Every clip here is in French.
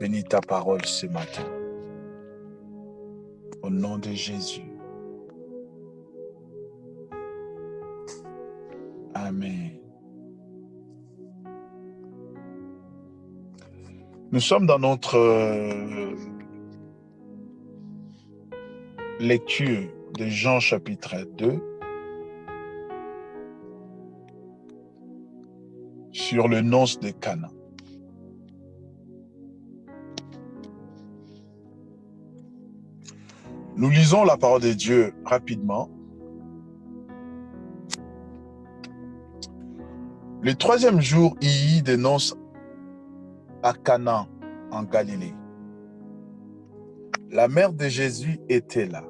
Bénis ta parole ce matin. Au nom de Jésus. Amen. Nous sommes dans notre lecture de Jean chapitre 2 sur le noces de Cana. Nous lisons la parole de Dieu rapidement. Le troisième jour, il y eut des noces à Cana, en Galilée. La mère de Jésus était là.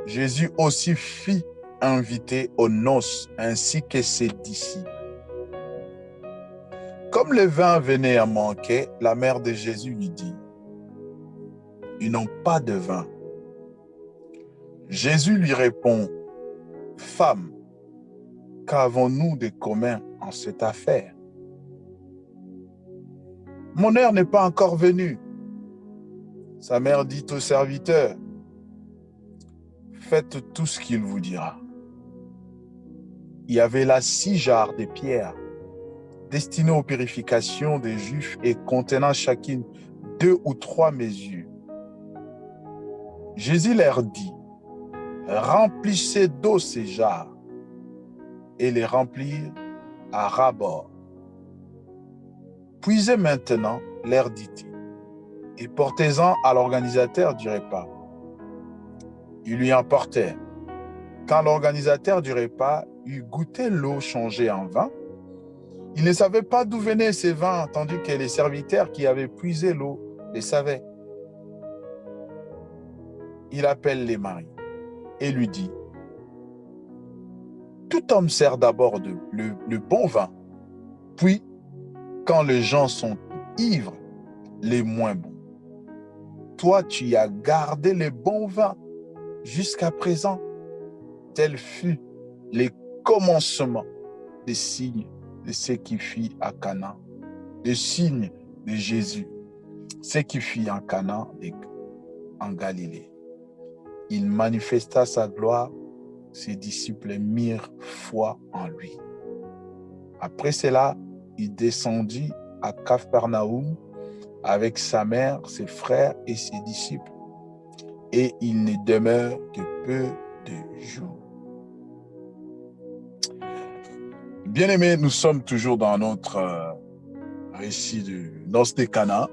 Jésus aussi fit inviter aux noces ainsi que ses disciples. Comme le vin venait à manquer, la mère de Jésus lui dit: ils n'ont pas de vin. Jésus lui répond: femme, qu'avons-nous de commun en cette affaire? Mon heure n'est pas encore venue. Sa mère dit au serviteur: faites tout ce qu'il vous dira. Il y avait là 6 jarres de pierre destinées aux purifications des Juifs et contenant chacune 2 ou 3 mesures. Jésus leur dit: remplissez d'eau ces jarres, et les remplir à ras-bord. Puisez maintenant, leur dit-il, et portez-en à l'organisateur du repas. Ils lui emportèrent. Quand l'organisateur du repas eut goûté l'eau changée en vin, il ne savait pas d'où venait ce vin, tandis que les serviteurs qui avaient puisé l'eau le savaient. Il appelle les maris et lui dit: tout homme sert d'abord le bon vin, puis, quand les gens sont ivres, les moins bons. Toi, tu as gardé le bon vin jusqu'à présent. Tel fut le commencement des signes de ce qui fit à Cana, des signes de Jésus, ce qui fit en Cana en Galilée. Il manifesta sa gloire, ses disciples mirent foi en lui. Après cela, il descendit à Capharnaüm avec sa mère, ses frères et ses disciples, et il ne demeure que peu de jours. Bien-aimés, nous sommes toujours dans notre récit de noces de Cana.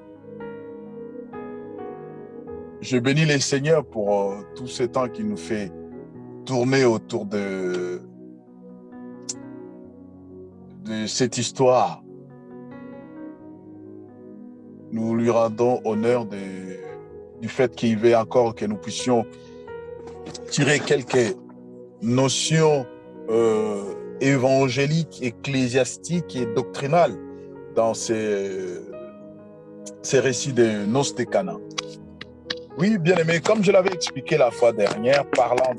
Je bénis le Seigneur pour tout ce temps qu'il nous fait tourner autour de cette histoire. Nous lui rendons honneur du fait qu'il veut encore que nous puissions tirer quelques notions évangéliques, ecclésiastiques et doctrinales dans ces récits de noces de Cana. Oui, bien aimé, comme je l'avais expliqué la fois dernière, parlant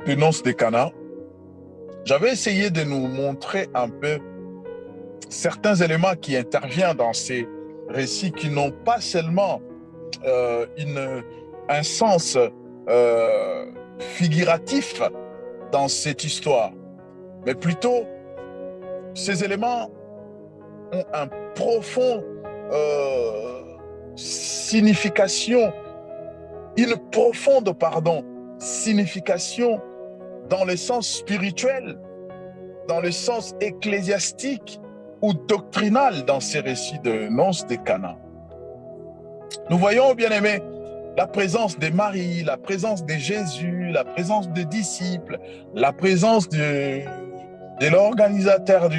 de noces de Cana, j'avais essayé de nous montrer un peu certains éléments qui interviennent dans ces récits qui n'ont pas seulement un sens figuratif dans cette histoire, mais plutôt ces éléments ont un profond signification, une profonde, signification dans le sens spirituel, dans le sens ecclésiastique ou doctrinal dans ces récits de noces de Cana. Nous voyons, bien aimés, la présence de Marie, la présence de Jésus, la présence des disciples, la présence de l'organisateur de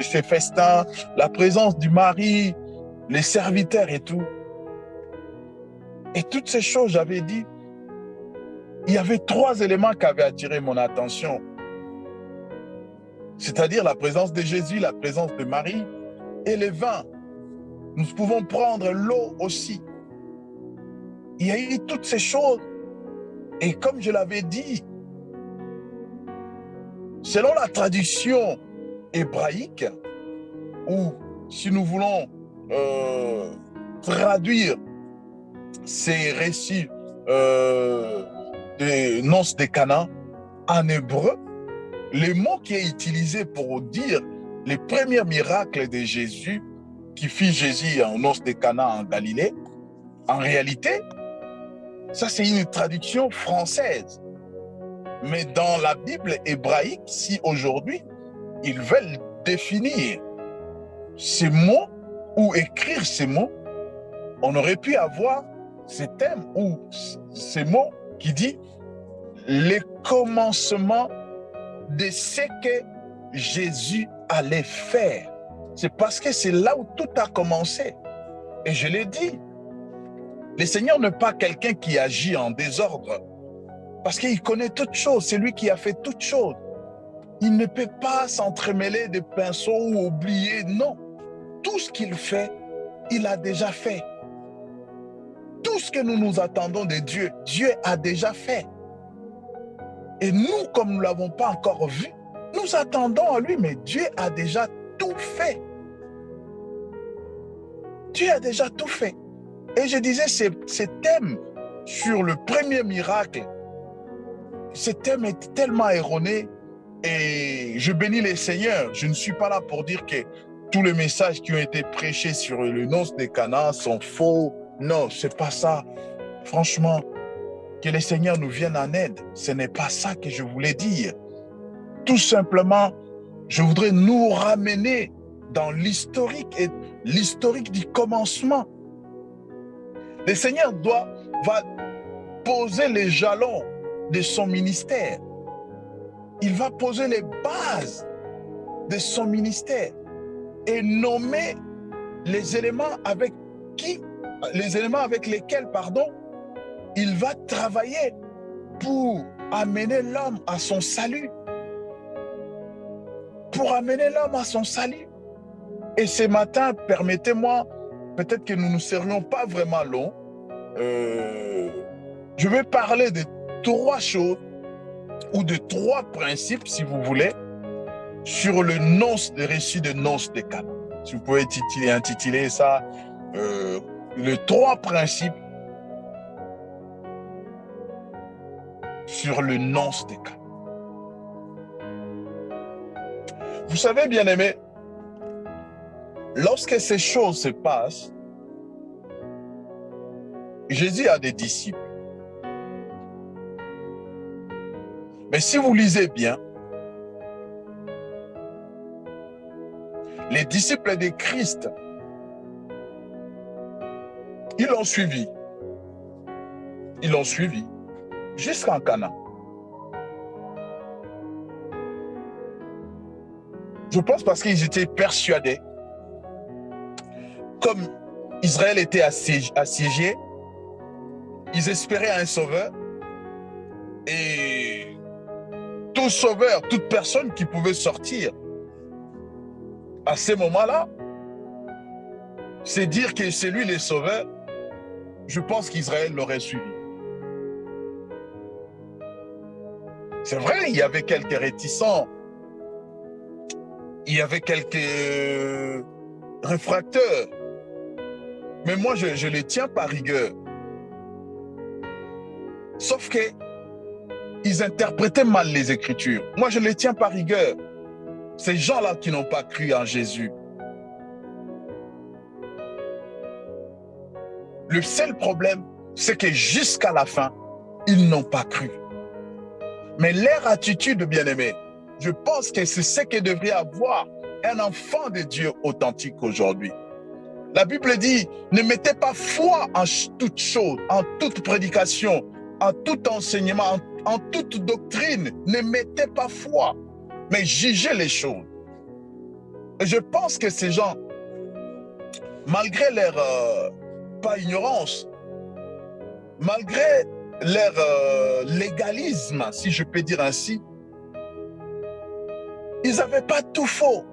ces festins, la présence du mari, les serviteurs et tout. Et toutes ces choses, j'avais dit, il y avait 3 éléments qui avaient attiré mon attention. C'est-à-dire la présence de Jésus, la présence de Marie et le vin. Nous pouvons prendre l'eau aussi. Il y a eu toutes ces choses. Et comme je l'avais dit, selon la tradition hébraïque, ou si nous voulons traduire ces récits des noces de Cana en hébreu, le mot qui est utilisé pour dire les premiers miracles de Jésus, qui fit Jésus en noces de Cana en Galilée, en réalité, ça c'est une traduction française. Mais dans la Bible hébraïque, si aujourd'hui, ils veulent définir ces mots ou écrire ces mots, on aurait pu avoir ce thème ou ces mots qui dit les commencements de ce que Jésus allait faire. C'est parce que c'est là où tout a commencé. Et je l'ai dit, le Seigneur n'est pas quelqu'un qui agit en désordre, parce qu'il connaît toutes choses, c'est lui qui a fait toutes choses. Il ne peut pas s'entremêler des pinceaux ou oublier, non. Tout ce qu'il fait, il a déjà fait. Tout ce que nous nous attendons de Dieu, Dieu a déjà fait. Et nous, comme nous ne l'avons pas encore vu, nous attendons à lui, mais Dieu a déjà tout fait. Dieu a déjà tout fait. Et je disais, ce thème sur le premier miracle, ce thème est tellement erroné et je bénis les seigneurs. Je ne suis pas là pour dire que tous les messages qui ont été prêchés sur le noces de Cana sont faux. Non, ce n'est pas ça. Franchement, que les seigneurs nous viennent en aide. Ce n'est pas ça que je voulais dire. Tout simplement, je voudrais nous ramener dans l'historique et l'historique du commencement. Le Seigneur va poser les jalons de son ministère. Il va poser les bases de son ministère et nommer les éléments avec lesquels, il va travailler pour amener l'homme à son salut. Pour amener l'homme à son salut. Et ce matin, permettez-moi, peut-être que nous ne serions pas vraiment longs, je vais parler de 3 choses ou de 3 principes, si vous voulez, sur le récit de noces de Cana. Si vous pouvez intituler ça, les 3 principes sur le noces de Cana. Vous savez, bien-aimés, lorsque ces choses se passent, Jésus a des disciples. Mais si vous lisez bien, les disciples de Christ, ils l'ont suivi. Ils l'ont suivi jusqu'en Cana. Je pense parce qu'ils étaient persuadés, comme Israël était assiégé, ils espéraient un sauveur et tout sauveur, toute personne qui pouvait sortir à ce moment-là, c'est dire que c'est lui le sauveur. Je pense qu'Israël l'aurait suivi. C'est vrai, il y avait quelques réticents, il y avait quelques réfracteurs, mais moi je les tiens par rigueur. Sauf que ils interprétaient mal les Écritures. Moi, je les tiens par rigueur. Ces gens-là qui n'ont pas cru en Jésus. Le seul problème, c'est que jusqu'à la fin, ils n'ont pas cru. Mais leur attitude, bien-aimé, je pense que c'est ce que devrait avoir un enfant de Dieu authentique aujourd'hui. La Bible dit, ne mettez pas foi en toute chose, en toute prédication, en tout enseignement, en toute doctrine. Ne mettez pas foi, mais jugez les choses. Et je pense que ces gens, malgré leur pas ignorance, malgré leur légalisme, si je peux dire ainsi, ils n'avaient pas tout faux.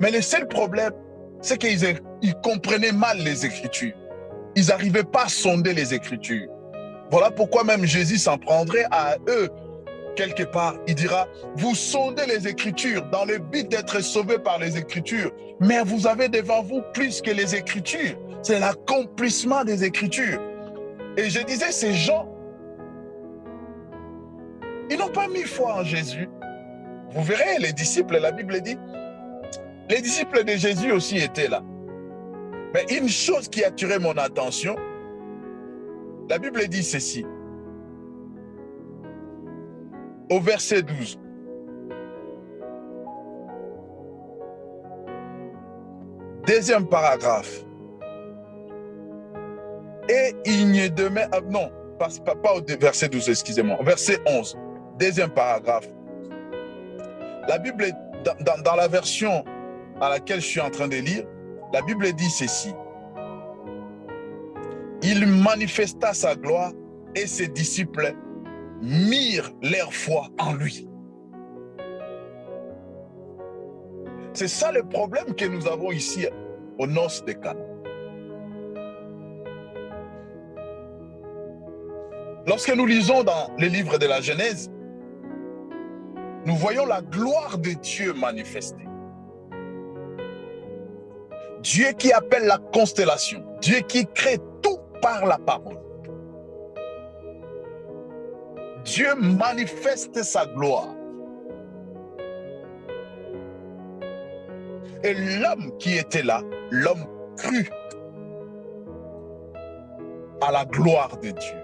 Mais le seul problème, c'est qu'ils comprenaient mal les Écritures. Ils n'arrivaient pas à sonder les Écritures. Voilà pourquoi même Jésus s'en prendrait à eux, quelque part, il dira, vous sondez les Écritures dans le but d'être sauvés par les Écritures, mais vous avez devant vous plus que les Écritures. C'est l'accomplissement des Écritures. Et je disais, ces gens, ils n'ont pas mis foi en Jésus. Vous verrez, les disciples, la Bible dit, les disciples de Jésus aussi étaient là. Mais une chose qui a attiré mon attention, la Bible dit ceci. Au verset 12. Deuxième paragraphe. Et il n'y demeure... non, pas au verset 12, excusez-moi. Verset 11. Deuxième paragraphe. La Bible, dans la version à laquelle je suis en train de lire, la Bible dit ceci. Il manifesta sa gloire et ses disciples mirent leur foi en lui. C'est ça le problème que nous avons ici aux noces de Cana. Lorsque nous lisons dans les livres de la Genèse, nous voyons la gloire de Dieu manifestée. Dieu qui appelle la constellation, Dieu qui crée tout par la parole. Dieu manifeste sa gloire. Et l'homme qui était là, l'homme crut à la gloire de Dieu.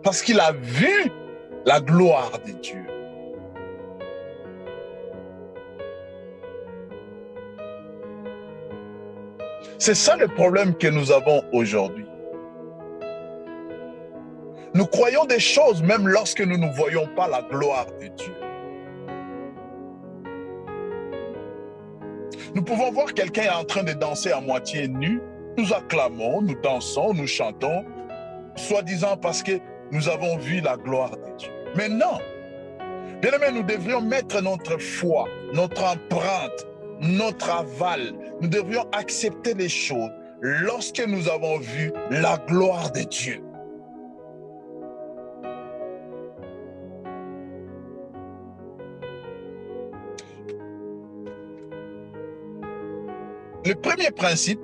Parce qu'il a vu la gloire de Dieu. C'est ça le problème que nous avons aujourd'hui. Nous croyons des choses même lorsque nous ne voyons pas la gloire de Dieu. Nous pouvons voir quelqu'un en train de danser à moitié nu. Nous acclamons, nous dansons, nous chantons, soi-disant parce que nous avons vu la gloire de Dieu. Mais non, bien-aimés, nous devrions mettre notre foi, notre empreinte, notre aval. Nous devrions accepter les choses lorsque nous avons vu la gloire de Dieu. Le premier principe,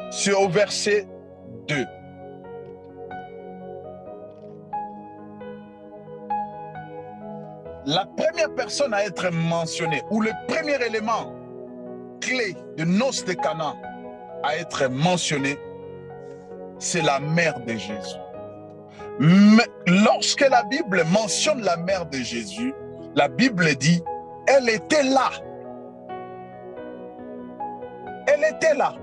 c'est au verset 2. La première personne à être mentionnée, ou le premier élément clé de noces de Cana à être mentionné, c'est la mère de Jésus. Mais lorsque la Bible mentionne la mère de Jésus, la Bible dit, elle était là. Elle était là.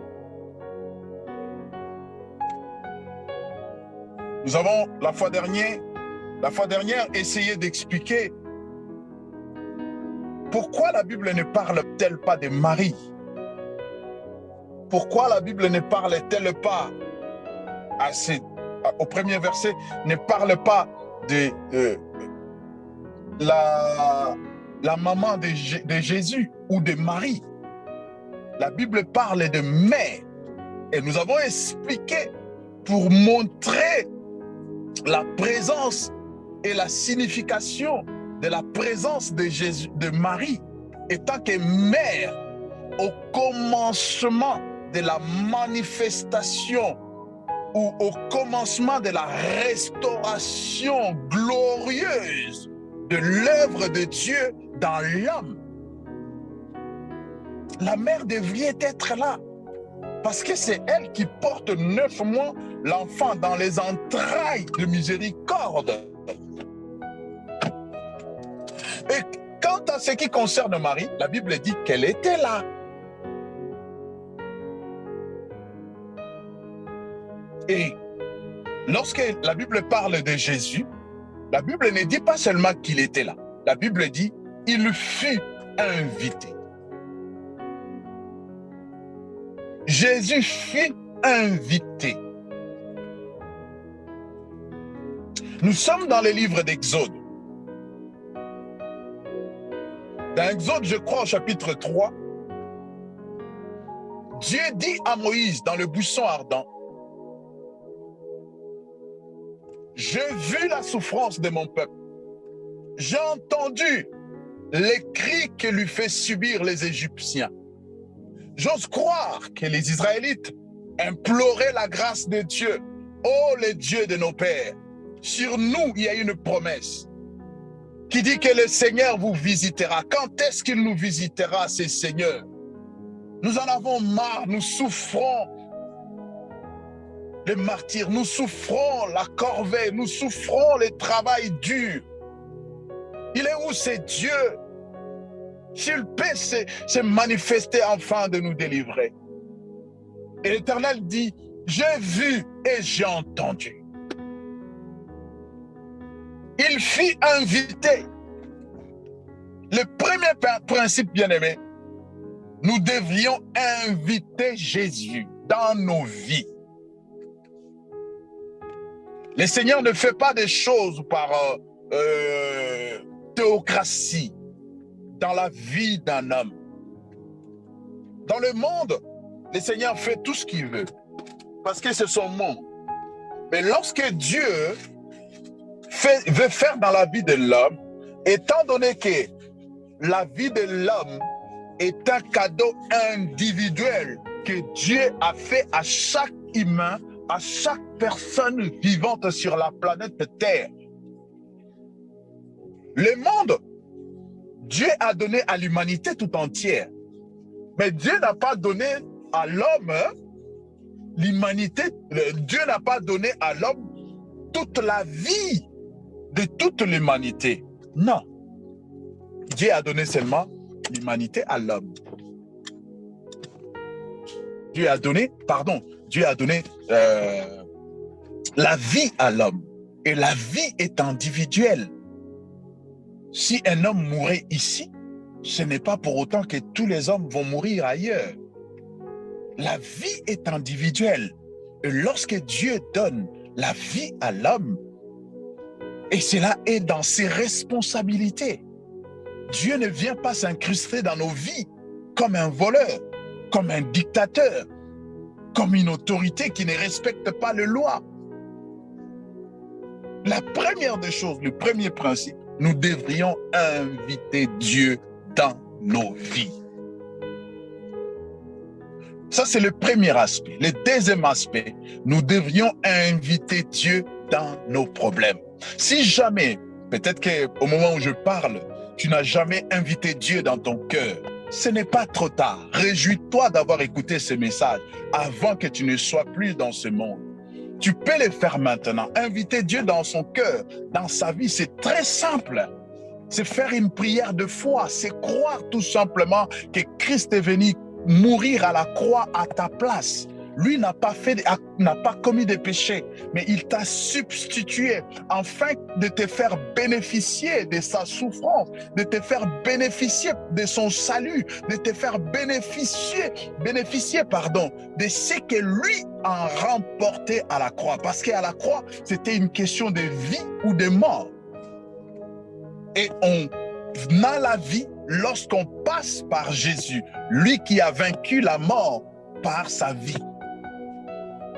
Nous avons la fois dernière essayé d'expliquer pourquoi la Bible ne parle-t-elle pas de Marie? Pourquoi la Bible ne parle-t-elle pas au premier verset, ne parle pas de la maman de Jésus ou de Marie? La Bible parle de mère. Et nous avons expliqué pour montrer la présence et la signification de la présence de Jésus, de Marie, étant que mère au commencement de la manifestation ou au commencement de la restauration glorieuse de l'œuvre de Dieu dans l'homme. La mère devrait être là parce que c'est elle qui porte 9 mois l'enfant dans les entrailles de miséricorde. Et quant à ce qui concerne Marie, la Bible dit qu'elle était là. Et lorsque la Bible parle de Jésus, la Bible ne dit pas seulement qu'il était là. La Bible dit il fut invité. Jésus fut invité. Nous sommes dans le livre d'Exode. Dans Exode, je crois, au chapitre 3, Dieu dit à Moïse dans le buisson ardent, J'ai vu la souffrance de mon peuple. J'ai entendu les cris que lui fait subir les Égyptiens. J'ose croire que les Israélites imploraient la grâce de Dieu. Oh, le Dieu de nos pères, sur nous, il y a une promesse qui dit que le Seigneur vous visitera. Quand est-ce qu'il nous visitera, ce Seigneur? Nous en avons marre, nous souffrons les martyrs, nous souffrons la corvée, nous souffrons le travail dur. Il est où ce Dieu? S'il peut se manifester afin de nous délivrer. Et l'Éternel dit, j'ai vu et j'ai entendu. Il fit inviter. Le premier principe, bien-aimé, nous devrions inviter Jésus dans nos vies. Le Seigneur ne fait pas des choses par théocratie dans la vie d'un homme. Dans le monde, le Seigneur fait tout ce qu'il veut parce que c'est son monde. Mais lorsque Dieu veut faire dans la vie de l'homme, étant donné que la vie de l'homme est un cadeau individuel que Dieu a fait à chaque humain, à chaque personne vivante sur la planète Terre. Le monde, Dieu a donné à l'humanité tout entière. Mais Dieu n'a pas donné à l'homme l'humanité. Dieu n'a pas donné à l'homme toute la vie de toute l'humanité. Non. Dieu a donné seulement l'humanité à l'homme. Dieu a donné la vie à l'homme. Et la vie est individuelle. Si un homme mourait ici, ce n'est pas pour autant que tous les hommes vont mourir ailleurs. La vie est individuelle. Et lorsque Dieu donne la vie à l'homme, et cela est dans ses responsabilités. Dieu ne vient pas s'incruster dans nos vies comme un voleur, comme un dictateur, comme une autorité qui ne respecte pas les lois. La première des choses, le premier principe, nous devrions inviter Dieu dans nos vies. Ça, c'est le premier aspect. Le deuxième aspect, nous devrions inviter Dieu dans nos problèmes. Si jamais, peut-être qu'au moment où je parle, tu n'as jamais invité Dieu dans ton cœur, ce n'est pas trop tard. Réjouis-toi d'avoir écouté ce message avant que tu ne sois plus dans ce monde. Tu peux le faire maintenant. Inviter Dieu dans son cœur, dans sa vie, c'est très simple. C'est faire une prière de foi, c'est croire tout simplement que Christ est venu mourir à la croix à ta place. Lui n'a pas commis de péché, mais il t'a substitué afin de te faire bénéficier de sa souffrance, de te faire bénéficier de son salut, de te faire bénéficier de ce que lui a remporté à la croix. Parce qu'à la croix, c'était une question de vie ou de mort. Et on a la vie lorsqu'on passe par Jésus, lui qui a vaincu la mort par sa vie.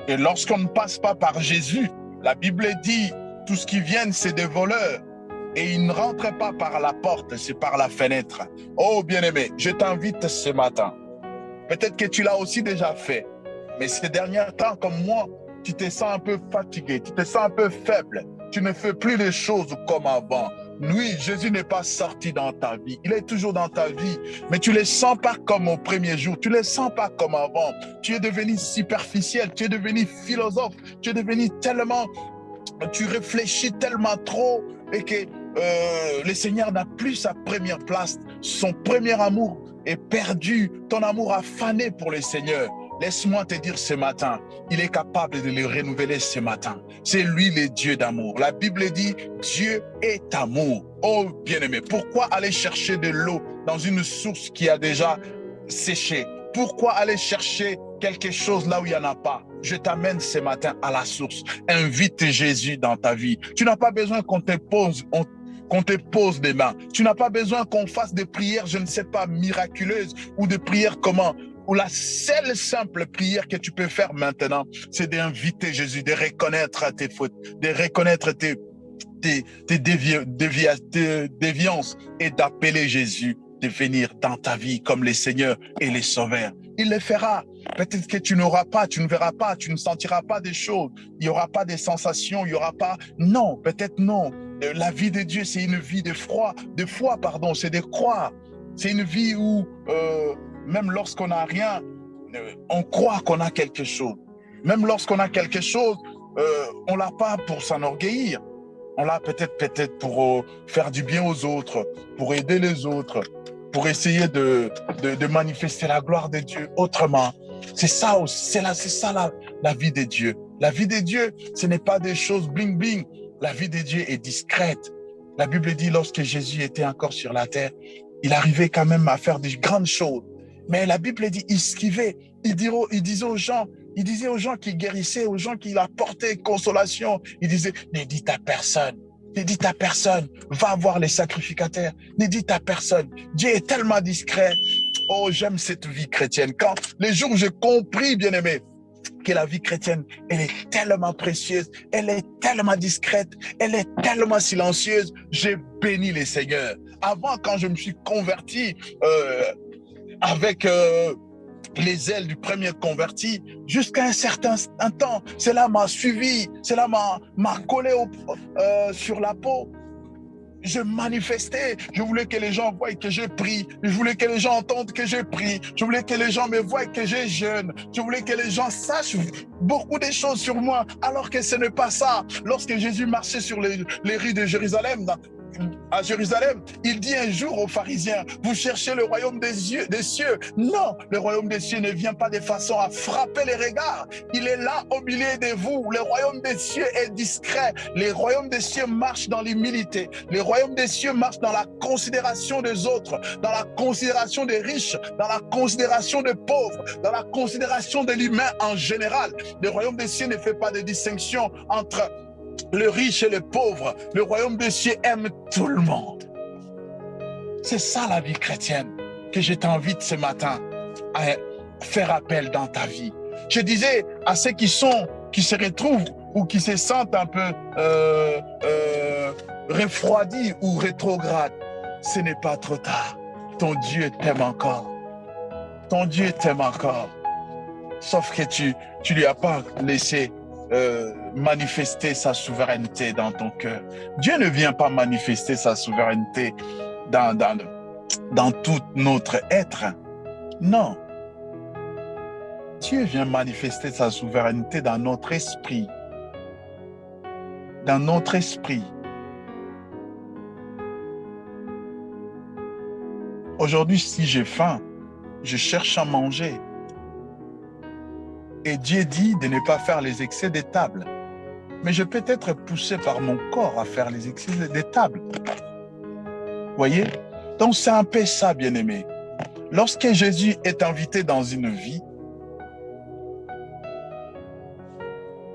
Et lorsqu'on ne passe pas par Jésus, la Bible dit, tout ce qui vient, c'est des voleurs. Et ils ne rentrent pas par la porte, c'est par la fenêtre. Oh bien-aimé, je t'invite ce matin. Peut-être que tu l'as aussi déjà fait. Mais ces derniers temps, comme moi, tu te sens un peu fatigué, tu te sens un peu faible. Tu ne fais plus les choses comme avant. Oui, Jésus n'est pas sorti dans ta vie. Il est toujours dans ta vie. Mais tu ne le sens pas comme au premier jour. Tu ne le sens pas comme avant. Tu es devenu superficiel. Tu es devenu philosophe. Tu es devenu tellement... Tu réfléchis tellement trop et que le Seigneur n'a plus sa première place. Son premier amour est perdu. Ton amour a fané pour le Seigneur. Laisse-moi te dire ce matin, il est capable de le renouveler ce matin. C'est lui le Dieu d'amour. La Bible dit, Dieu est amour. Oh bien-aimé, pourquoi aller chercher de l'eau dans une source qui a déjà séché? Pourquoi aller chercher quelque chose là où il n'y en a pas? Je t'amène ce matin à la source. Invite Jésus dans ta vie. Tu n'as pas besoin qu'on te pose des mains. Tu n'as pas besoin qu'on fasse des prières, je ne sais pas, miraculeuses ou des prières comment? ou la seule simple prière que tu peux faire maintenant, c'est d'inviter Jésus, de reconnaître tes fautes, de reconnaître tes déviances et d'appeler Jésus de venir dans ta vie comme le Seigneur et le Sauveur. Il le fera. Peut-être que tu n'auras pas, tu ne verras pas, tu ne sentiras pas des choses, il n'y aura pas des sensations, il n'y aura pas... Non, peut-être non. La vie de Dieu, c'est une vie de foi, c'est de croire. C'est une vie où, même lorsqu'on n'a rien, on croit qu'on a quelque chose. Même lorsqu'on a quelque chose, on ne l'a pas pour s'enorgueillir. On l'a peut-être pour faire du bien aux autres, pour aider les autres, pour essayer de manifester la gloire de Dieu autrement. C'est ça la vie de Dieu. La vie de Dieu, ce n'est pas des choses bling bling. La vie de Dieu est discrète. La Bible dit, lorsque Jésus était encore sur la terre, il arrivait quand même à faire des grandes choses. Mais la Bible dit, il esquivait. Il disait aux gens qui guérissaient, aux gens qui apportaient consolation, il disait, ne dites à personne, va voir les sacrificateurs, ne dites à personne. Dieu est tellement discret. Oh, j'aime cette vie chrétienne. Quand les jours où j'ai compris, bien-aimé, que la vie chrétienne, elle est tellement précieuse, elle est tellement discrète, elle est tellement silencieuse, j'ai béni les seigneurs. Avant, quand je me suis converti avec les ailes du premier converti, jusqu'à un certain temps, cela m'a suivi, cela m'a collé sur la peau. Je manifestais, je voulais que les gens voient que je prie, je voulais que les gens entendent que je prie, je voulais que les gens me voient que je jeûne, je voulais que les gens sachent beaucoup de choses sur moi, alors que ce n'est pas ça. Lorsque Jésus marchait sur les rues de Jérusalem, à Jérusalem, il dit un jour aux pharisiens, vous cherchez le royaume des cieux. Non, le royaume des cieux ne vient pas de façon à frapper les regards. Il est là au milieu de vous. Le royaume des cieux est discret. Le royaume des cieux marche dans l'humilité. Le royaume des cieux marche dans la considération des autres, dans la considération des riches, dans la considération des pauvres, dans la considération de l'humain en général. Le royaume des cieux ne fait pas de distinction entre le riche et le pauvre. Le royaume des cieux aime tout le monde. C'est ça la vie chrétienne que je t'invite ce matin à faire appel dans ta vie. Je disais à ceux qui se retrouvent ou qui se sentent un peu refroidis ou rétrogrades, ce n'est pas trop tard. Ton Dieu t'aime encore. Ton Dieu t'aime encore. Sauf que tu lui as pas laissé manifester sa souveraineté dans ton cœur. Dieu ne vient pas manifester sa souveraineté dans tout notre être. Non. Dieu vient manifester sa souveraineté dans notre esprit. Dans notre esprit. Aujourd'hui, si j'ai faim, je cherche à manger. Et Dieu dit de ne pas faire les excès des tables. Mais je peux être poussé par mon corps à faire les excès des tables. Voyez? Donc c'est un peu ça, bien-aimé. Lorsque Jésus est invité dans une vie,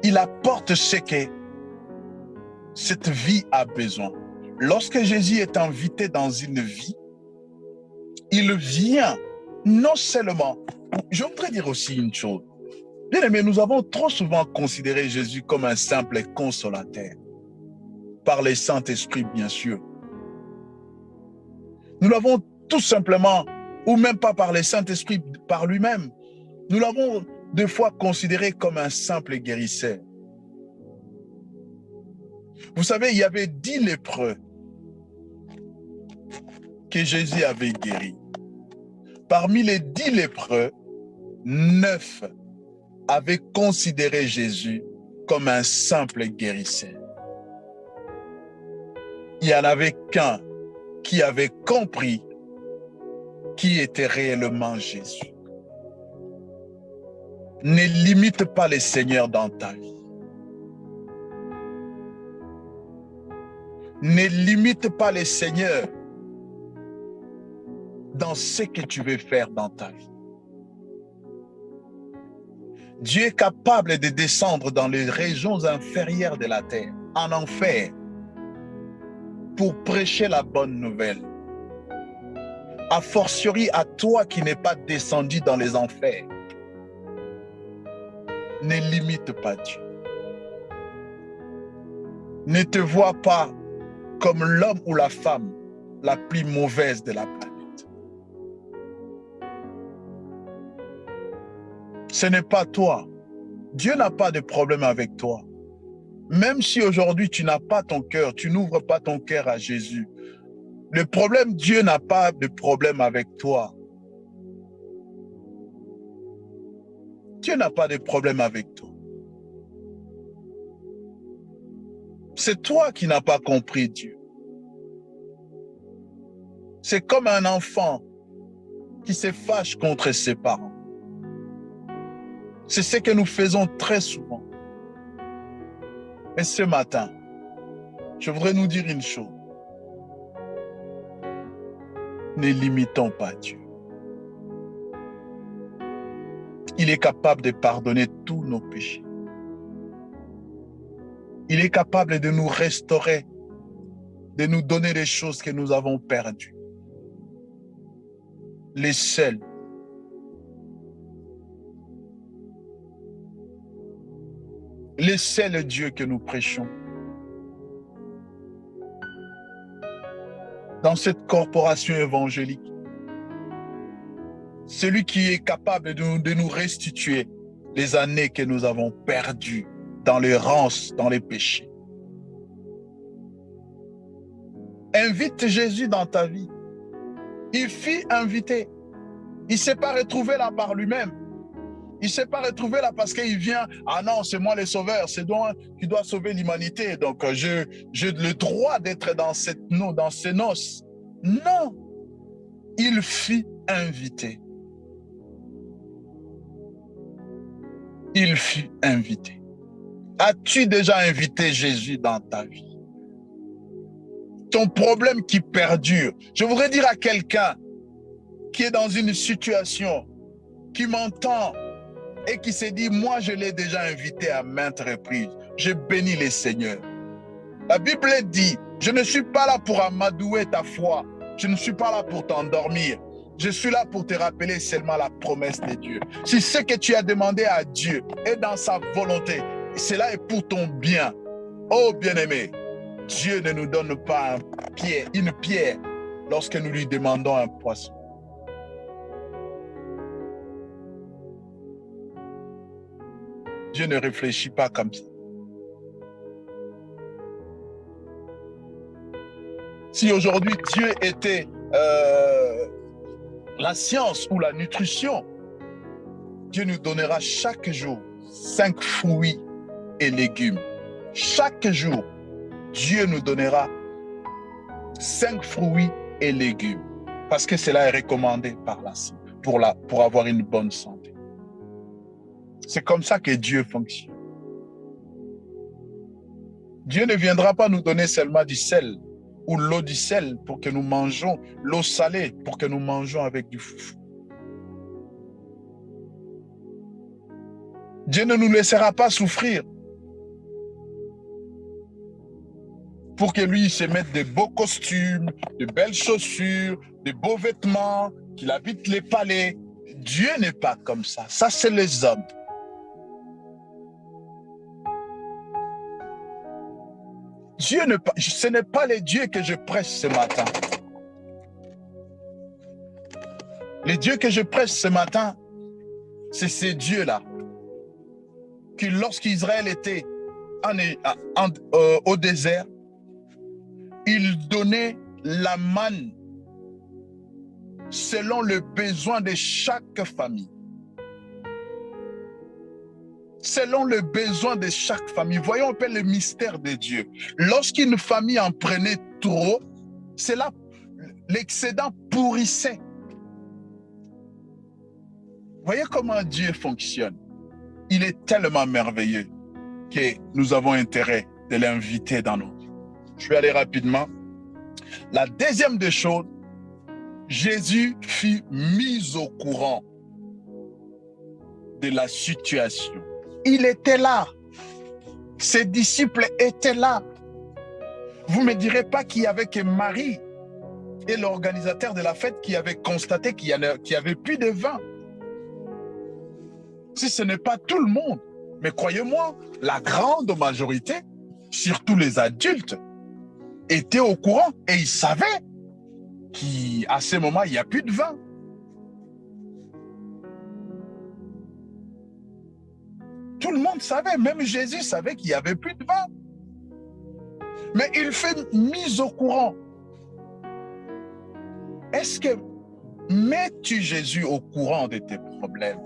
il apporte ce que cette vie a besoin. Lorsque Jésus est invité dans une vie, il vient non seulement... Je voudrais dire aussi une chose. Bien aimé, nous avons trop souvent considéré Jésus comme un simple consolateur, par le Saint-Esprit, bien sûr. Nous l'avons tout simplement, ou même pas par le Saint-Esprit, par lui-même. Nous l'avons des fois considéré comme un simple guérisseur. Vous savez, il y avait 10 lépreux que Jésus avait guéris. Parmi les 10 lépreux, 9 avaient considéré Jésus comme un simple guérisseur. Il n'y en avait qu'un qui avait compris qui était réellement Jésus. Ne limite pas le Seigneur dans ta vie. Ne limite pas le Seigneur dans ce que tu veux faire dans ta vie. Dieu est capable de descendre dans les régions inférieures de la terre, en enfer, pour prêcher la bonne nouvelle. A fortiori à toi qui n'es pas descendu dans les enfers. Ne limite pas Dieu. Ne te vois pas comme l'homme ou la femme la plus mauvaise de la planète. Ce n'est pas toi. Dieu n'a pas de problème avec toi. Même si aujourd'hui tu n'as pas ton cœur, tu n'ouvres pas ton cœur à Jésus. Le problème, Dieu n'a pas de problème avec toi. Dieu n'a pas de problème avec toi. C'est toi qui n'as pas compris Dieu. C'est comme un enfant qui se fâche contre ses parents. C'est ce que nous faisons très souvent. Mais ce matin, je voudrais nous dire une chose. Ne limitons pas Dieu. Il est capable de pardonner tous nos péchés. Il est capable de nous restaurer, de nous donner les choses que nous avons perdues. Les seuls. Les seuls Dieu que nous prêchons. Dans cette corporation évangélique, celui qui est capable de nous restituer les années que nous avons perdues dans l'errance, dans les péchés. Invite Jésus dans ta vie. Il fut invité. Il ne s'est pas retrouvé là par lui-même. Il ne s'est pas retrouvé là parce qu'il vient, ah non, c'est moi le sauveur, c'est toi qui dois sauver l'humanité. Donc, j'ai le droit d'être dans ces noces. Non, il fut invité. Il fut invité. As-tu déjà invité Jésus dans ta vie? Ton problème qui perdure. Je voudrais dire à quelqu'un qui est dans une situation, qui m'entend et qui s'est dit, moi je l'ai déjà invité à maintes reprises. Je bénis le Seigneur. La Bible dit, je ne suis pas là pour amadouer ta foi. Je ne suis pas là pour t'endormir. Je suis là pour te rappeler seulement la promesse de Dieu. Si ce que tu as demandé à Dieu est dans sa volonté, cela est pour ton bien. Oh bien-aimé, Dieu ne nous donne pas une pierre lorsque nous lui demandons un poisson. Dieu ne réfléchit pas comme ça. Si aujourd'hui Dieu était la science ou la nutrition, Dieu nous donnera chaque jour 5 fruits et légumes. Chaque jour, Dieu nous donnera 5 fruits et légumes. Parce que cela est recommandé par la pour avoir une bonne santé. C'est comme ça que Dieu fonctionne. Dieu ne viendra pas nous donner seulement du sel ou l'eau du sel pour que nous mangeons, l'eau salée pour que nous mangeons avec du foufou. Dieu ne nous laissera pas souffrir pour que lui se mette de beaux costumes, de belles chaussures, de beaux vêtements, qu'il habite les palais. Dieu n'est pas comme ça. Ça, c'est les hommes. Ce n'est pas les dieux que je prêche ce matin. Les dieux que je prêche ce matin, c'est ces dieux-là qui, lorsqu'Israël était au désert, ils donnaient la manne selon le besoin de chaque famille. Selon le besoin de chaque famille. Voyons un peu le mystère de Dieu. Lorsqu'une famille en prenait trop, c'est là l'excédent pourrissait. Voyez comment Dieu fonctionne. Il est tellement merveilleux que nous avons intérêt de l'inviter dans nos vies. Je vais aller rapidement. La deuxième des choses, Jésus fut mis au courant de la situation. Il était là. Ses disciples étaient là. Vous ne me direz pas qu'il n'y avait que Marie et l'organisateur de la fête qui avait constaté qu'il n'y avait plus de vin. Si ce n'est pas tout le monde, mais croyez-moi, la grande majorité, surtout les adultes, étaient au courant et ils savaient qu'à ce moment, il n'y a plus de vin. Tout le monde savait, même Jésus savait qu'il n'y avait plus de vin. Mais il fait mise au courant. Est-ce que mets-tu Jésus au courant de tes problèmes?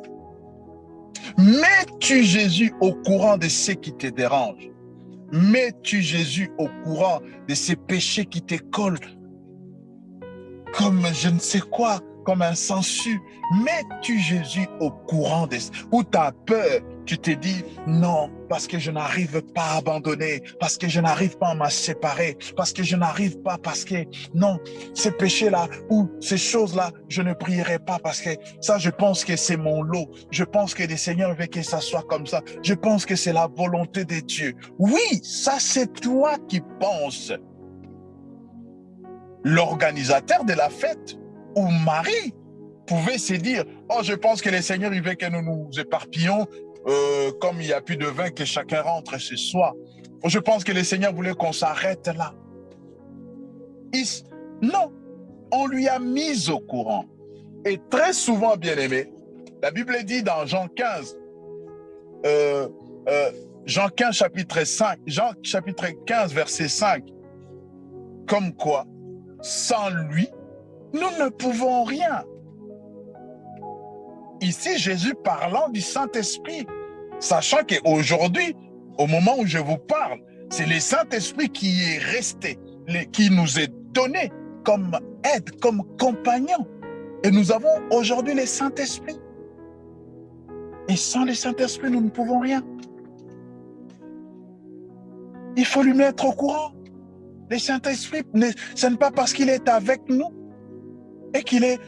Mets-tu Jésus au courant de ce qui te dérange? Mets-tu Jésus au courant de ces péchés qui te collent comme je ne sais quoi, comme un sangsue? Mets-tu Jésus au courant de... Ou tu as peur, tu te dis non, parce que je n'arrive pas à abandonner, parce que je n'arrive pas à me séparer, parce que je n'arrive pas, parce que non, ces péchés-là ou ces choses-là, je ne prierai pas parce que ça, je pense que c'est mon lot. Je pense que le Seigneur veut que ça soit comme ça. Je pense que c'est la volonté de Dieu. Oui, ça c'est toi qui penses. L'organisateur de la fête ou Marie pouvait se dire, oh, je pense que le Seigneur il veut que nous nous éparpillons, comme il n'y a plus de vin, que chacun rentre chez soi. Je pense que le Seigneur voulait qu'on s'arrête là. Non, on lui a mis au courant. Et très souvent, bien aimé, la Bible dit dans Jean 15, Jean 15 chapitre 5, Jean chapitre 15 verset 5, comme quoi, sans lui, nous ne pouvons rien. Ici, Jésus parlant du Saint-Esprit, sachant qu'aujourd'hui, au moment où je vous parle, c'est le Saint-Esprit qui est resté, qui nous est donné comme aide, comme compagnon. Et nous avons aujourd'hui le Saint-Esprit. Et sans le Saint-Esprit, nous ne pouvons rien. Il faut lui mettre au courant. Le Saint-Esprit, ce n'est pas parce qu'il est avec nous et qu'il est,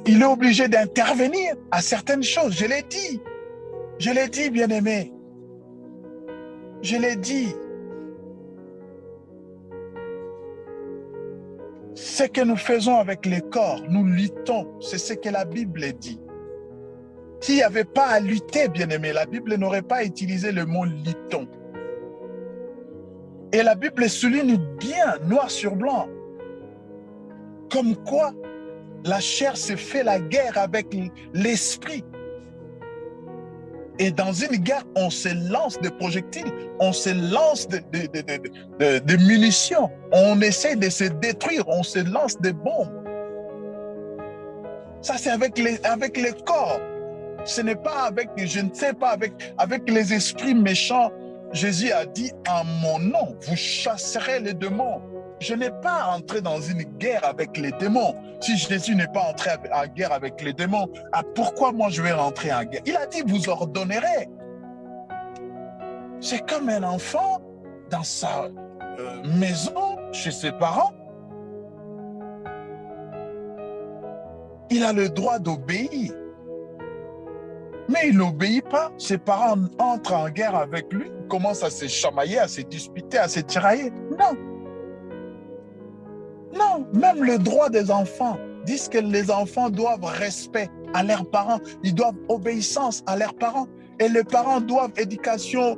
il est obligé d'intervenir à certaines choses. Je l'ai dit, bien-aimé. Je l'ai dit. Ce que nous faisons avec les corps, nous luttons. C'est ce que la Bible dit. S'il n'y avait pas à lutter, bien-aimé, la Bible n'aurait pas utilisé le mot luttons. Et la Bible souligne bien, noir sur blanc, comme quoi la chair se fait la guerre avec l'esprit. Et dans une guerre, on se lance des projectiles, on se lance de munitions, on essaie de se détruire, on se lance des bombes. Ça, c'est avec les corps. Ce n'est pas avec, je ne sais pas, avec les esprits méchants. Jésus a dit, en mon nom, vous chasserez les démons. Je n'ai pas entré dans une guerre avec les démons. Si Jésus n'est pas entré en guerre avec les démons, pourquoi moi je vais rentrer en guerre? Il a dit, vous ordonnerez. C'est comme un enfant dans sa maison, chez ses parents. Il a le droit d'obéir. Mais il n'obéit pas. Ses parents entrent en guerre avec lui, commencent à se chamailler, à se disputer, à se tirailler. Non. Non, même le droit des enfants disent que les enfants doivent respect à leurs parents, ils doivent obéissance à leurs parents. Et les parents doivent éducation,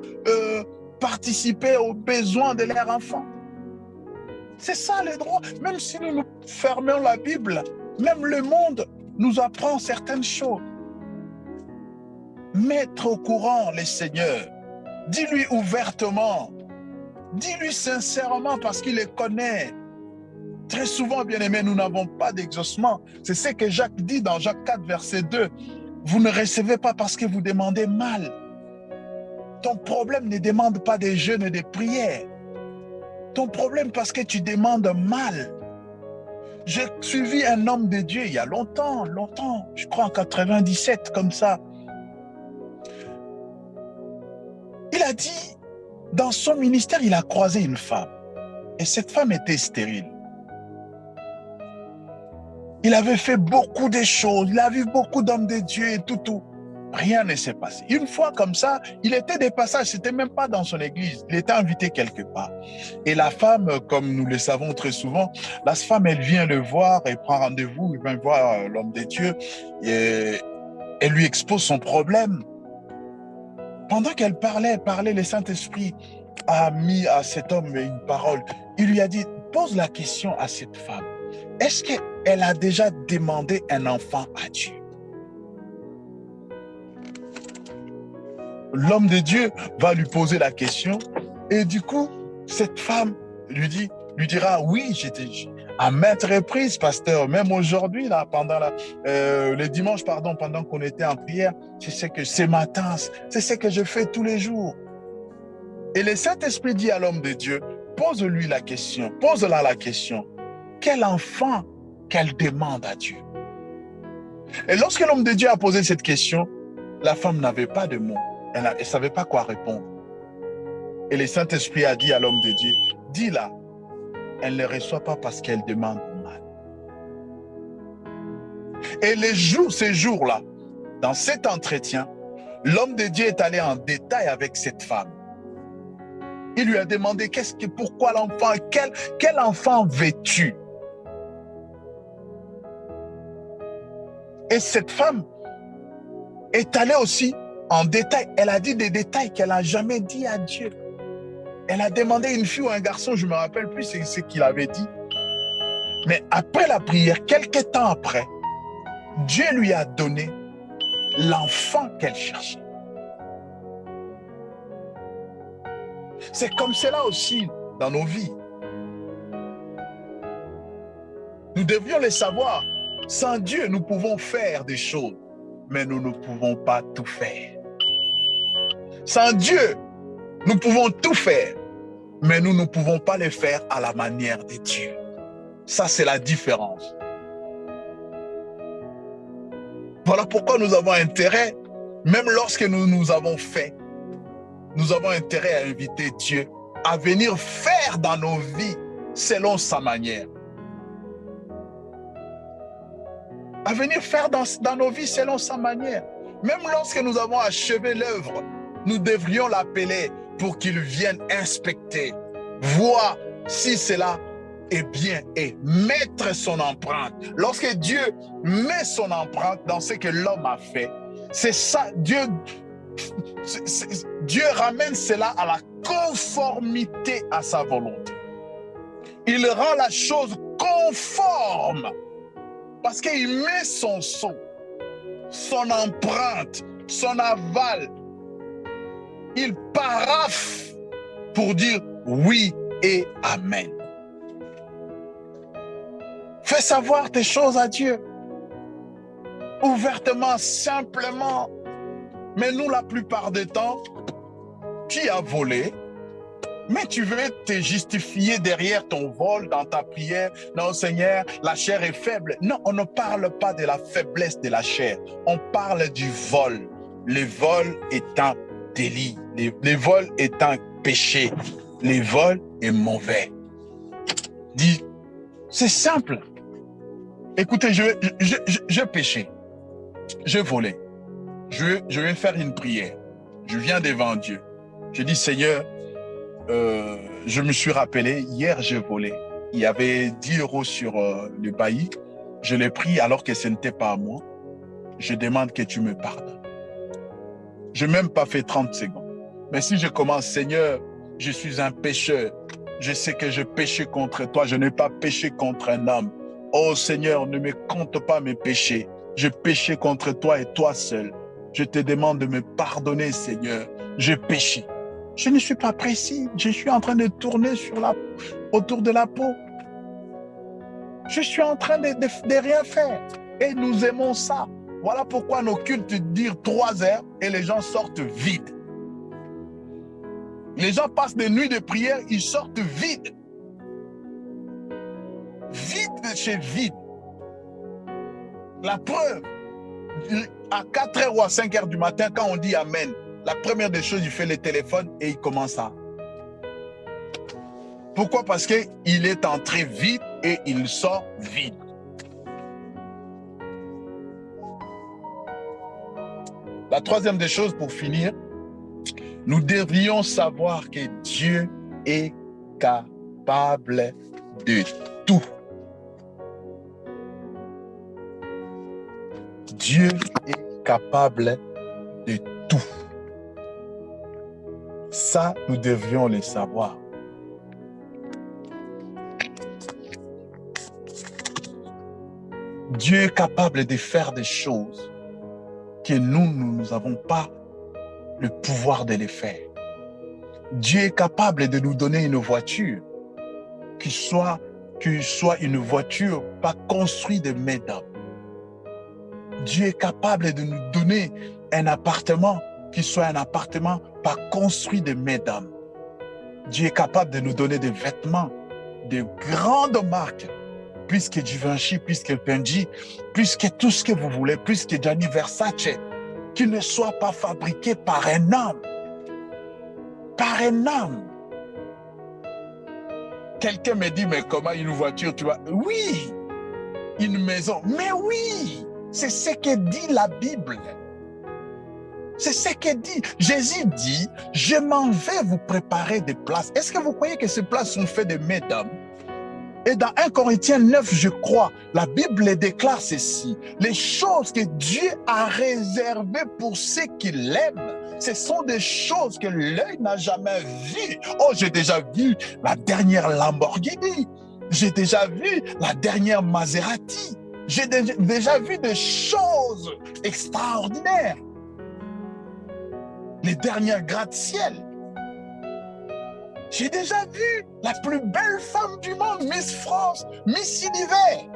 participer aux besoins de leurs enfants. C'est ça le droit. Même si nous nous fermons la Bible, même le monde nous apprend certaines choses. Mettre au courant les seigneurs, dis-lui ouvertement, dis-lui sincèrement parce qu'il les connaît. Très souvent, bien-aimés, nous n'avons pas d'exaucement. C'est ce que Jacques dit dans Jacques 4, verset 2. Vous ne recevez pas parce que vous demandez mal. Ton problème ne demande pas des jeûnes et des prières. Ton problème parce que tu demandes mal. J'ai suivi un homme de Dieu il y a longtemps, je crois en 97, comme ça. Il a dit, dans son ministère, il a croisé une femme. Et cette femme était stérile. Il avait fait beaucoup de choses, il a vu beaucoup d'hommes de Dieu et tout. Rien ne s'est passé. Une fois comme ça, il était des passages, c'était même pas dans son église, il était invité quelque part. Et la femme, comme nous le savons très souvent, la femme, elle vient le voir, elle prend rendez-vous, elle vient voir l'homme de Dieu, et elle lui expose son problème. Pendant qu'elle parlait, le Saint-Esprit a mis à cet homme une parole. Il lui a dit, pose la question à cette femme. Est-ce qu'elle a déjà demandé un enfant à Dieu? L'homme de Dieu va lui poser la question et du coup, cette femme lui dira, oui, j'étais à maintes reprises, pasteur, même aujourd'hui, là, pendant le dimanche, pardon, pendant qu'on était en prière, c'est ce que ce matin, c'est ce que je fais tous les jours. Et le Saint-Esprit dit à l'homme de Dieu, pose-lui la question, pose-la la question, quel enfant qu'elle demande à Dieu? Et lorsque l'homme de Dieu a posé cette question, la femme n'avait pas de mots. Elle ne savait pas quoi répondre. Et le Saint-Esprit a dit à l'homme de Dieu, dis-la, elle ne reçoit pas parce qu'elle demande mal. Et ces jours-là, dans cet entretien, l'homme de Dieu est allé en détail avec cette femme. Il lui a demandé pourquoi l'enfant, quel enfant veux-tu? Et cette femme est allée aussi en détail. Elle a dit des détails qu'elle n'a jamais dit à Dieu. Elle a demandé une fille ou un garçon, je ne me rappelle plus ce qu'il avait dit. Mais après la prière, quelques temps après, Dieu lui a donné l'enfant qu'elle cherchait. C'est comme cela aussi dans nos vies. Nous devions le savoir. Sans Dieu, nous pouvons faire des choses, mais nous ne pouvons pas tout faire. Sans Dieu, nous pouvons tout faire, mais nous ne pouvons pas le faire à la manière de Dieu. Ça, c'est la différence. Voilà pourquoi nous avons intérêt, même lorsque nous avons fait, nous avons intérêt à inviter Dieu à venir faire dans nos vies selon sa manière. À venir faire dans nos vies selon sa manière. Même lorsque nous avons achevé l'œuvre, nous devrions l'appeler pour qu'il vienne inspecter, voir si cela est bien et mettre son empreinte. Lorsque Dieu met son empreinte dans ce que l'homme a fait, c'est ça, Dieu ramène cela à la conformité à sa volonté. Il rend la chose conforme parce qu'il met son sceau, son empreinte, son aval. Il paraphe pour dire oui et amen. Fais savoir tes choses à Dieu. Ouvertement, simplement. Mais nous, la plupart du temps, tu as volé, mais tu veux te justifier derrière ton vol dans ta prière. Non, Seigneur, la chair est faible. Non, on ne parle pas de la faiblesse de la chair. On parle du vol. Le vol est un délit. Le vol est un péché. Le vol est mauvais. Dis, c'est simple. Écoutez, je péchais. Je volais. Je vais faire une prière. Je viens devant Dieu. Je dis, Seigneur, je me suis rappelé, hier j'ai volé. Il y avait 10 € sur le bailli. Je l'ai pris alors que ce n'était pas à moi. Je demande que tu me pardonnes. Je n'ai même pas fait 30 secondes. Mais si je commence, Seigneur, je suis un pécheur. Je sais que je péchais contre toi. Je n'ai pas péché contre un homme. Oh Seigneur, ne me compte pas mes péchés. Je péchais contre toi et toi seul. Je te demande de me pardonner, Seigneur. Je péchais. Je ne suis pas précis. Je suis en train de tourner autour de la peau. Je suis en train de rien faire. Et nous aimons ça. Voilà pourquoi nos cultes durent 3 heures et les gens sortent vides. Les gens passent des nuits de prière, ils sortent vides. Vide de chez vide. La preuve, à 4 h ou à 5 h du matin, quand on dit Amen, la première des choses, il fait le téléphone et il commence à. Pourquoi? Parce qu'il est entré vide et il sort vide. La troisième des choses pour finir, nous devrions savoir que Dieu est capable de tout. Dieu est capable de tout. Ça, nous devrions le savoir. Dieu est capable de faire des choses que nous n'avons pas le pouvoir de les faire. Dieu est capable de nous donner une voiture qui soit une voiture pas construite de main d'homme. Dieu est capable de nous donner un appartement qui soit un appartement pas construit de main d'homme. Dieu est capable de nous donner des vêtements de grandes marques, plus que Givenchy, plus que Fendi, plus que tout ce que vous voulez, plus que Gianni Versace, qui ne soit pas fabriqué par un homme. Par un homme. Quelqu'un me dit, mais comment une voiture, tu vois? Oui, une maison. Mais oui, c'est ce que dit la Bible. C'est ce que dit. Jésus dit, je m'en vais vous préparer des places. Est-ce que vous croyez que ces places sont faites de main d'homme? Et dans 1 Corinthiens 9, je crois, la Bible déclare ceci. Les choses que Dieu a réservées pour ceux qui l'aiment, ce sont des choses que l'œil n'a jamais vues. Oh, j'ai déjà vu la dernière Lamborghini. J'ai déjà vu la dernière Maserati. J'ai déjà vu des choses extraordinaires. Les dernières gratte-ciel. J'ai déjà vu la plus belle femme du monde, Miss France, Miss Univers.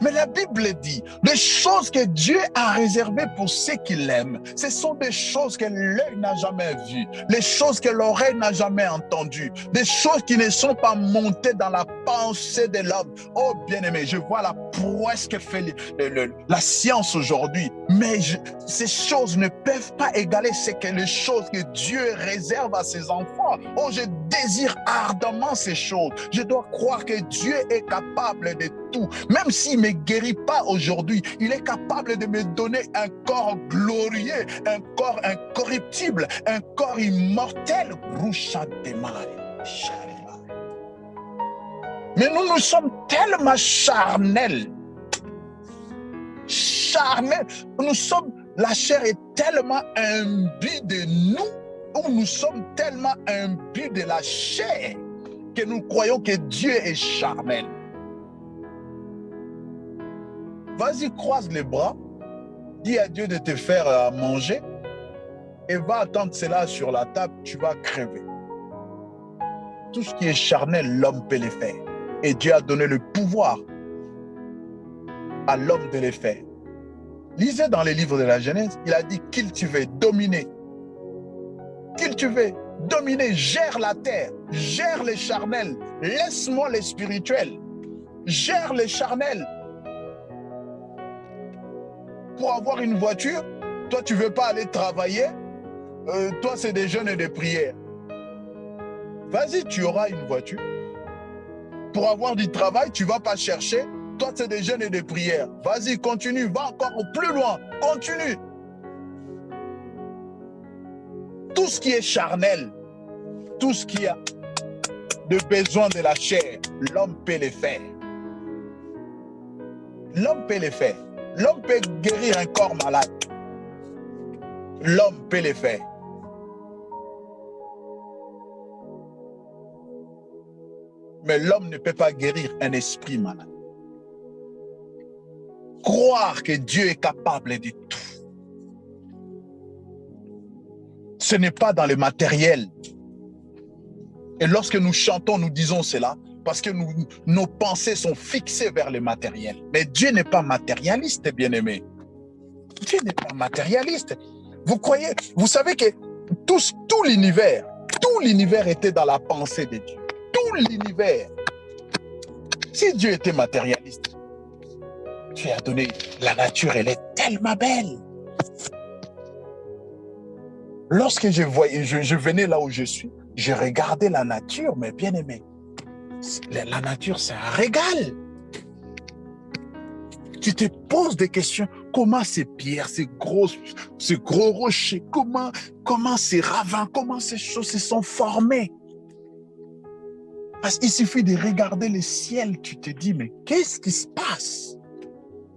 Mais la Bible dit, les choses que Dieu a réservées pour ceux qui l'aiment, ce sont des choses que l'œil n'a jamais vues, les choses que l'oreille n'a jamais entendues, des choses qui ne sont pas montées dans la pensée de l'homme. Oh bien-aimé, je vois la prouesse que fait la science aujourd'hui, mais ces choses ne peuvent pas égaler les choses que Dieu réserve à ses enfants. Oh, je désire ardemment ces choses. Je dois croire que Dieu est capable de tout, même s'il ne me guérit pas aujourd'hui, il est capable de me donner un corps glorieux, un corps incorruptible, un corps immortel. Mais nous sommes tellement charnels. Charnels. La chair est tellement imbue de nous, ou nous sommes tellement imbus de la chair, que nous croyons que Dieu est charnel. Vas-y, croise les bras, dis à Dieu de te faire à manger et va attendre cela sur la table, tu vas crever. Tout ce qui est charnel, l'homme peut le faire. Et Dieu a donné le pouvoir à l'homme de le faire. Lisez dans les livres de la Genèse, il a dit cultiver, dominer. Cultiver, dominer, gère la terre, gère les charnels, laisse-moi les spirituels, gère les charnels. Pour avoir une voiture, toi tu ne veux pas aller travailler, toi c'est des jeûnes et des prières. Vas-y, tu auras une voiture. Pour avoir du travail, tu ne vas pas chercher, toi c'est des jeûnes et des prières. Vas-y, continue, va encore plus loin, continue. Tout ce qui est charnel, tout ce qui a de besoin de la chair, l'homme peut le faire. L'homme peut le faire. L'homme peut guérir un corps malade. L'homme peut le faire. Mais l'homme ne peut pas guérir un esprit malade. Croire que Dieu est capable de tout. Ce n'est pas dans le matériel. Et lorsque nous chantons, nous disons cela parce que nos pensées sont fixées vers le matériel. Mais Dieu n'est pas matérialiste, bien-aimé. Dieu n'est pas matérialiste. Vous croyez, vous savez que tout l'univers était dans la pensée de Dieu. Tout l'univers. Si Dieu était matérialiste, Dieu a donné la nature, elle est tellement belle. Lorsque je venais là où je suis, je regardais la nature, mais bien aimé, la nature c'est un régal. Tu te pose des questions. Comment ces pierres, ces gros rochers, comment ces ravins, comment ces choses se sont formées? Parce qu'il suffit de regarder le ciel, tu te dis, mais qu'est-ce qui se passe?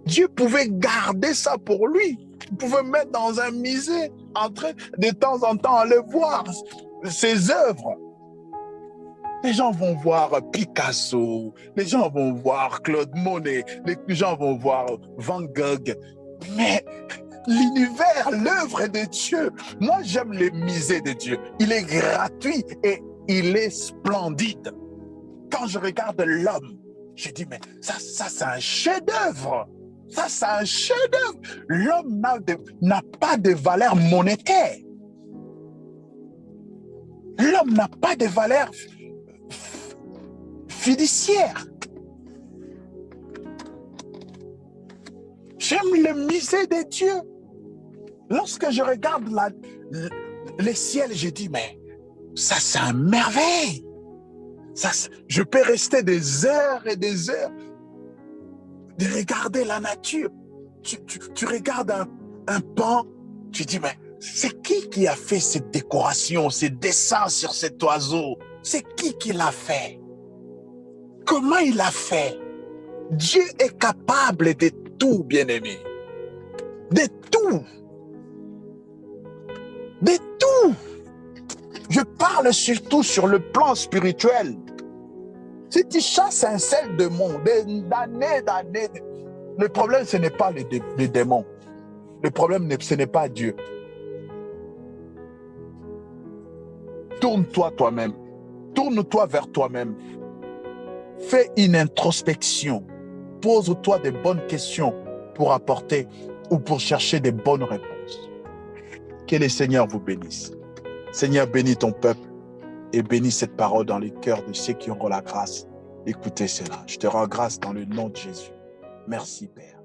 Dieu pouvait garder ça pour lui. Il pouvait mettre dans un musée, de temps en temps aller voir ses œuvres. Les gens vont voir Picasso, les gens vont voir Claude Monet, les gens vont voir Van Gogh. Mais l'univers, l'œuvre de Dieu, moi j'aime le musée de Dieu. Il est gratuit et il est splendide. Quand je regarde l'homme, je dis, mais ça c'est un chef-d'œuvre. Ça, c'est un chef-d'œuvre. L'homme n'a pas de valeur monétaire. L'homme n'a pas de valeur fiduciaire. J'aime le musée de Dieu. Lorsque je regarde le ciel, je dis, mais ça, c'est un merveille. Ça, je peux rester des heures et des heures de regarder la nature. Tu regardes un pan, tu dis, mais c'est qui a fait cette décoration, ces dessins sur cet oiseau? C'est qui l'a fait? Comment il l'a fait? Dieu est capable de tout, bien-aimé. De tout. De tout. Je parle surtout sur le plan spirituel. Si tu chasses un seul démon, d'années, le problème, ce n'est pas les démons. Le problème, ce n'est pas Dieu. Tourne-toi toi-même. Tourne-toi vers toi-même. Fais une introspection. Pose-toi des bonnes questions pour apporter ou pour chercher des bonnes réponses. Que le Seigneur vous bénisse. Seigneur, bénis ton peuple et bénis cette parole dans les cœurs de ceux qui auront la grâce d'écouter cela. Je te rends grâce dans le nom de Jésus. Merci, Père.